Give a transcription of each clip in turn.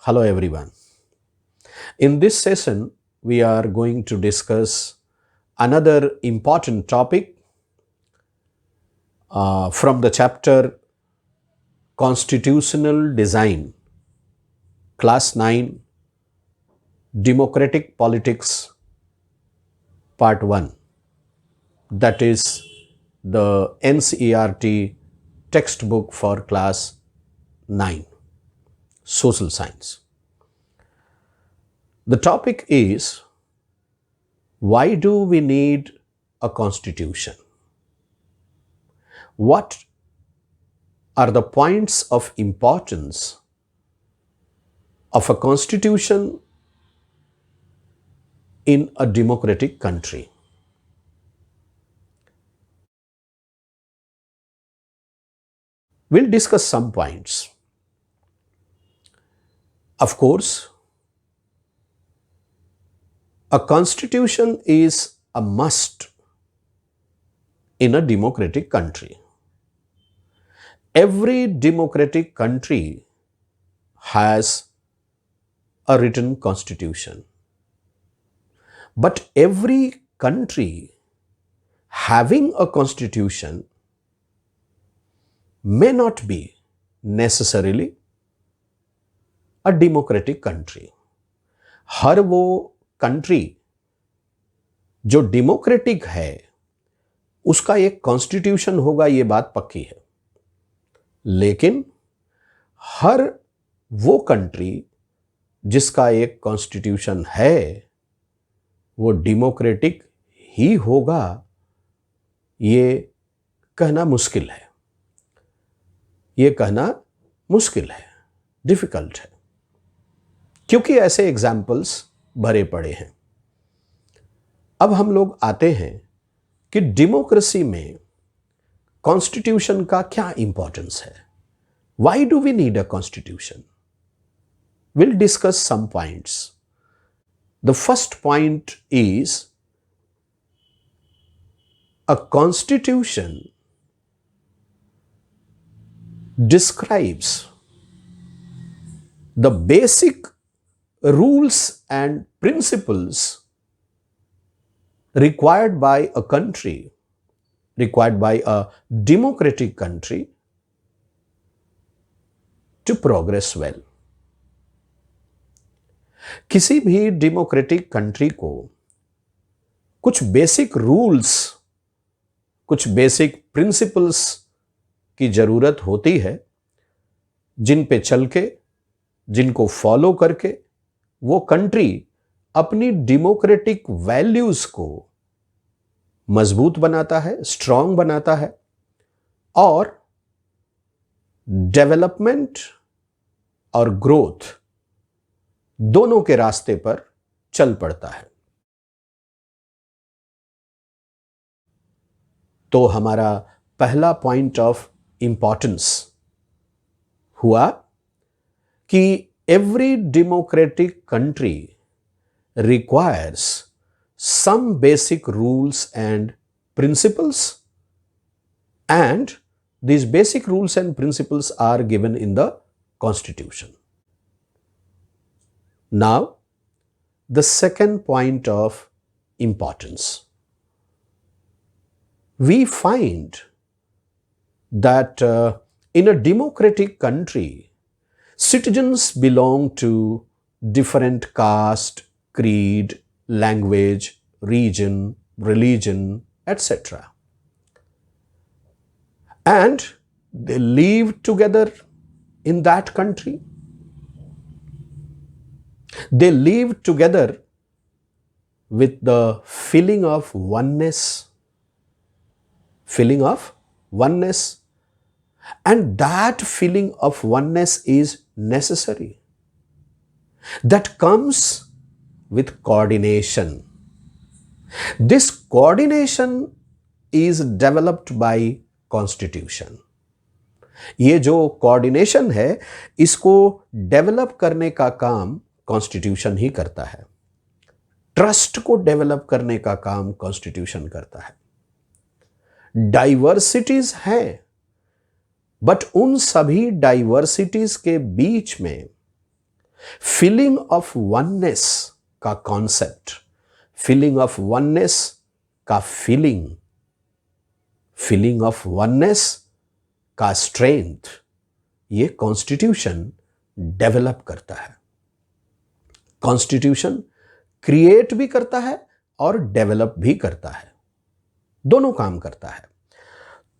Hello everyone. In this session, we are going to discuss another important topic from the chapter Constitutional Design, Class 9, Democratic Politics, Part 1. That is the NCERT textbook for Class 9, Social Science. The topic is, why do we need a constitution? What are the points of importance of a constitution in a democratic country? We'll discuss some points. Of course, a constitution is a must in a democratic country. Every democratic country has a written constitution. But every country having a constitution may not be necessarily a democratic country. हर वो country जो democratic है उसका एक constitution होगा, ये बात पक्की है। लेकिन हर वो कंट्री जिसका एक कॉन्स्टिट्यूशन है वो डेमोक्रेटिक ही होगा, ये कहना मुश्किल है। ये कहना मुश्किल है, डिफिकल्ट है, क्योंकि ऐसे एग्जाम्पल्स भरे पड़े हैं। अब हम लोग आते हैं कि डेमोक्रेसी में कॉन्स्टिट्यूशन का क्या इंपॉर्टेंस है। Why do we need a constitution? Will discuss some points. The first point is, a constitution describes the basic rules and principles required by a country, required by a democratic country to progress well. किसी भी democratic country को कुछ basic rules, कुछ basic principles की जरूरत होती है, जिन पे चल के, जिनको फॉलो करके वो कंट्री अपनी डेमोक्रेटिक वैल्यूज को मजबूत बनाता है, स्ट्रांग बनाता है और डेवलपमेंट और ग्रोथ दोनों के रास्ते पर चल पड़ता है। तो हमारा पहला पॉइंट ऑफ इंपॉर्टेंस हुआ कि every democratic country requires some basic rules and principles, and these basic rules and principles are given in the Constitution. Now, the second point of importance. We find that in a democratic country, citizens belong to different caste, creed, language, region, religion, etc. And they live together in that country. They live together with the feeling of oneness, and that feeling of oneness is necessary. That comes with coordination. This coordination is developed by Constitution. ये जो coordination है, इसको develop करने का काम constitution ही करता है। Trust को डेवलप करने का काम कॉन्स्टिट्यूशन करता है। डाइवर्सिटीज हैं, बट उन सभी डाइवर्सिटीज के बीच में फीलिंग ऑफ वननेस का कॉन्सेप्ट, फीलिंग ऑफ वननेस का फीलिंग, फीलिंग ऑफ वननेस का स्ट्रेंथ, ये कॉन्स्टिट्यूशन डेवलप करता है। कॉन्स्टिट्यूशन क्रिएट भी करता है और डेवलप भी करता है, दोनों काम करता है।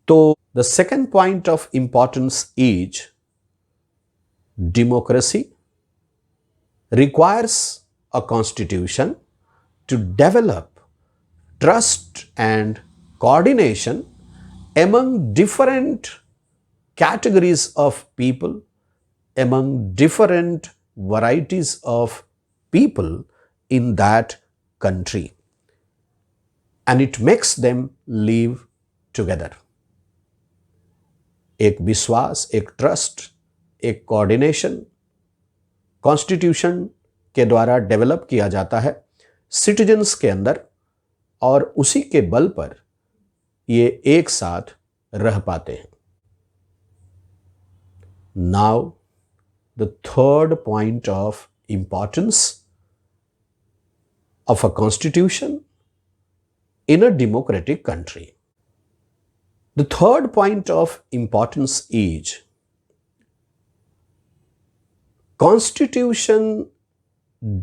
तो the second point of importance is democracy requires a constitution to develop trust and coordination among different categories of people, among different varieties of people in that country, and it makes them live together. एक विश्वास, एक trust, एक coordination constitution के द्वारा develop किया जाता है citizens के अंदर, और उसी के बल पर ये एक साथ रह पाते हैं। Now the third point of importance of a constitution in a democratic country. The third point of importance is Constitution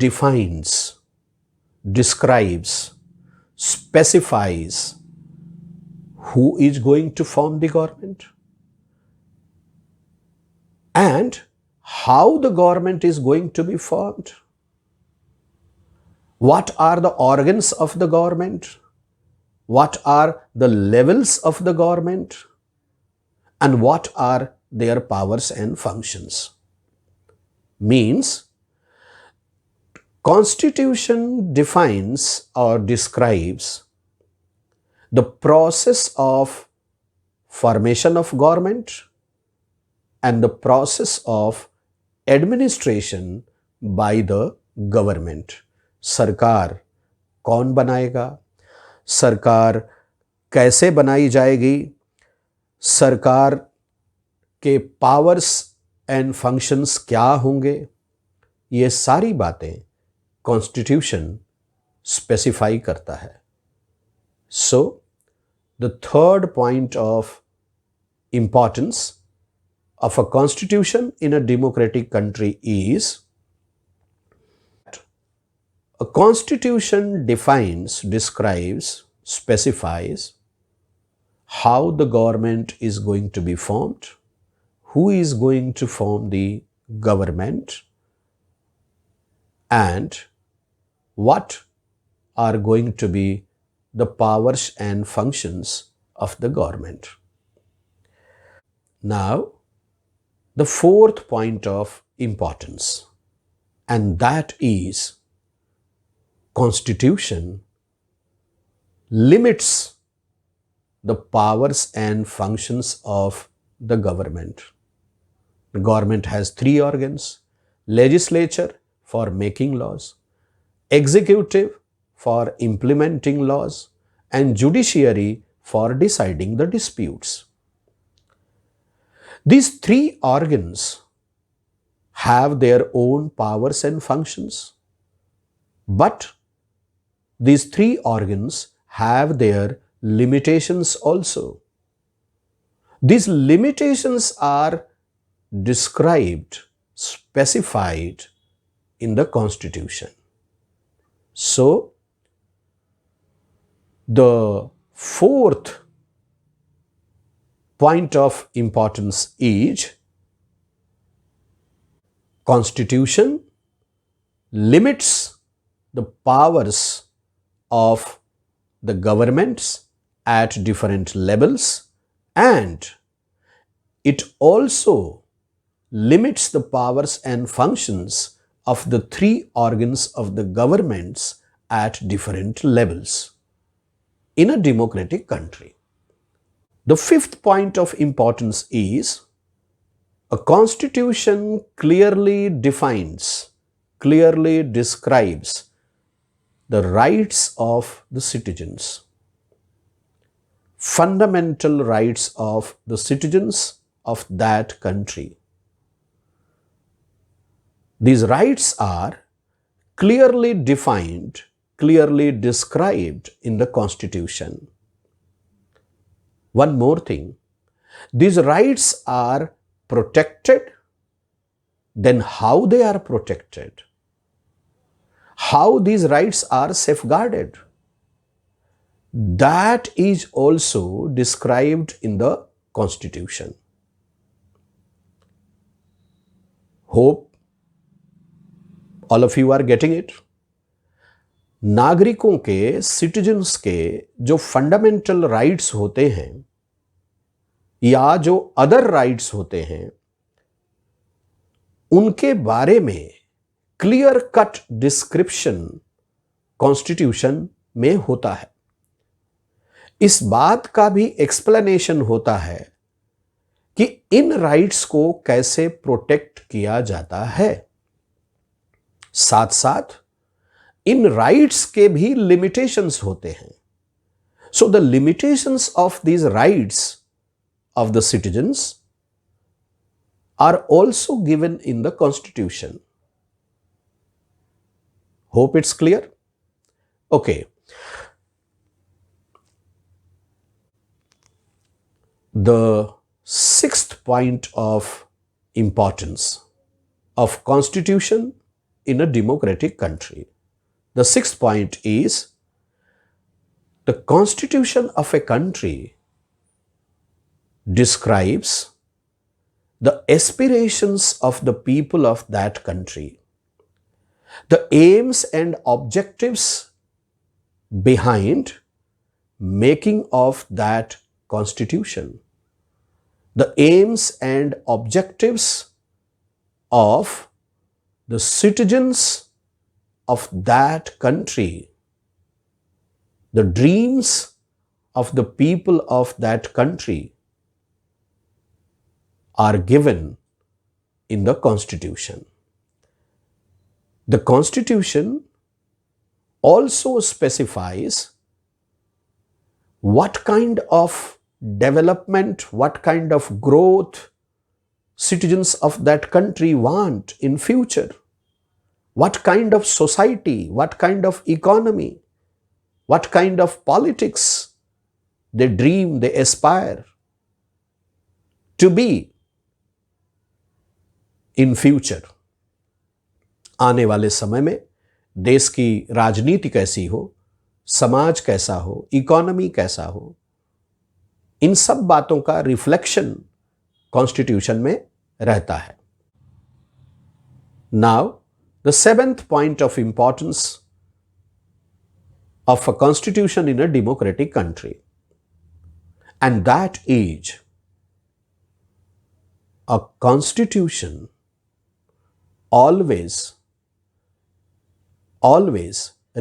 defines, describes, specifies who is going to form the government and how the government is going to be formed. What are the organs of the government? What are the levels of the government? And what are their powers and functions? Means, Constitution defines or describes the process of formation of government and the process of administration by the government. सरकार कौन बनाएगा, सरकार कैसे बनाई जाएगी, सरकार के powers and functions क्या होंगे, ये सारी बातें कॉन्स्टिट्यूशन स्पेसिफाई करता है। So the third point of importance of a constitution in a democratic country is a constitution defines, describes, specifies how the government is going to be formed, who is going to form the government, and what are going to be the powers and functions of the government. Now, the fourth point of importance, and that is Constitution limits the powers and functions of the government. The government has three organs: legislature for making laws, executive for implementing laws, and judiciary for deciding the disputes. These three organs have their own powers and functions, but these three organs have their limitations also. These limitations are described, specified in the Constitution. So, the fourth point of importance is Constitution limits the powers of the governments at different levels, and it also limits the powers and functions of the three organs of the governments at different levels in a democratic country. The fifth point of importance is a constitution clearly defines, clearly describes the rights of the citizens, fundamental rights of the citizens of that country. These rights are clearly defined, clearly described in the Constitution. One more thing, these rights are protected. Then how they are protected? How these rights are safeguarded? That is also described in the Constitution. Hope all of you are getting it. नागरिकों के, citizens के जो fundamental rights होते हैं या जो other rights होते हैं, उनके बारे में क्लियर कट डिस्क्रिप्शन कॉन्स्टिट्यूशन में होता है। इस बात का भी एक्सप्लेनेशन होता है कि इन राइट्स को कैसे प्रोटेक्ट किया जाता है। साथ साथ इन राइट्स के भी लिमिटेशंस होते हैं। So the limitations of these rights of the citizens are also given in the Constitution. Hope it's clear? Okay. The sixth point of importance of Constitution in a democratic country. The sixth point is the Constitution of a country describes the aspirations of the people of that country, the aims and objectives behind making of that constitution, the aims and objectives of the citizens of that country, the dreams of the people of that country are given in the Constitution. The Constitution also specifies what kind of development, what kind of growth citizens of that country want in future, what kind of society, what kind of economy, what kind of politics they dream, they aspire to be in future. आने वाले समय में देश की राजनीति कैसी हो, समाज कैसा हो, इकोनॉमी कैसा हो, इन सब बातों का रिफ्लेक्शन कॉन्स्टिट्यूशन में रहता है। Now the seventh point of importance of a constitution in a democratic country, and that is a constitution always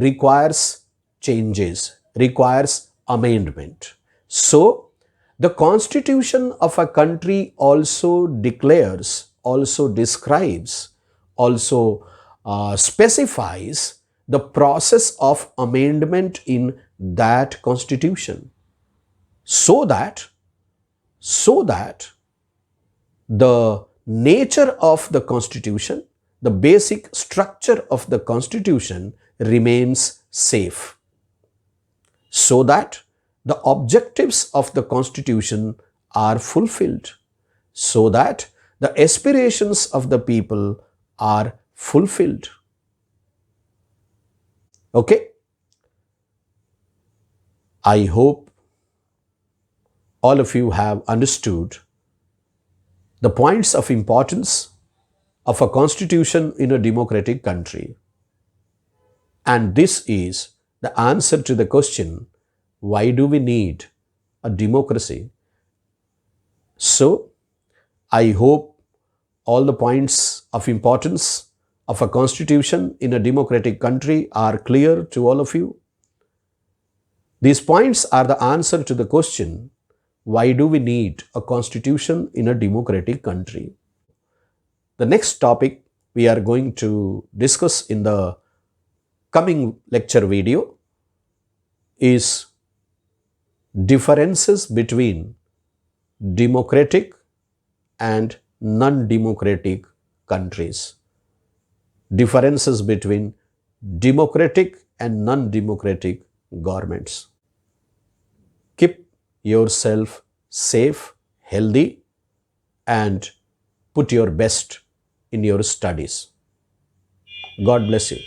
requires changes, requires amendment. So, the constitution of a country also declares, also describes, also specifies the process of amendment in that constitution, so that the nature of the constitution, the basic structure of the constitution remains safe, so that the objectives of the constitution are fulfilled, so that the aspirations of the people are fulfilled. Okay? I hope all of you have understood the points of importance of a constitution in a democratic country. And this is the answer to the question, why do we need a democracy? So, I hope all the points of importance of a constitution in a democratic country are clear to all of you. These points are the answer to the question, why do we need a constitution in a democratic country? The next topic we are going to discuss in the coming lecture video is differences between democratic and non-democratic countries. differences between democratic and non-democratic governments. Keep yourself safe, healthy, and put your best in your studies. God bless you.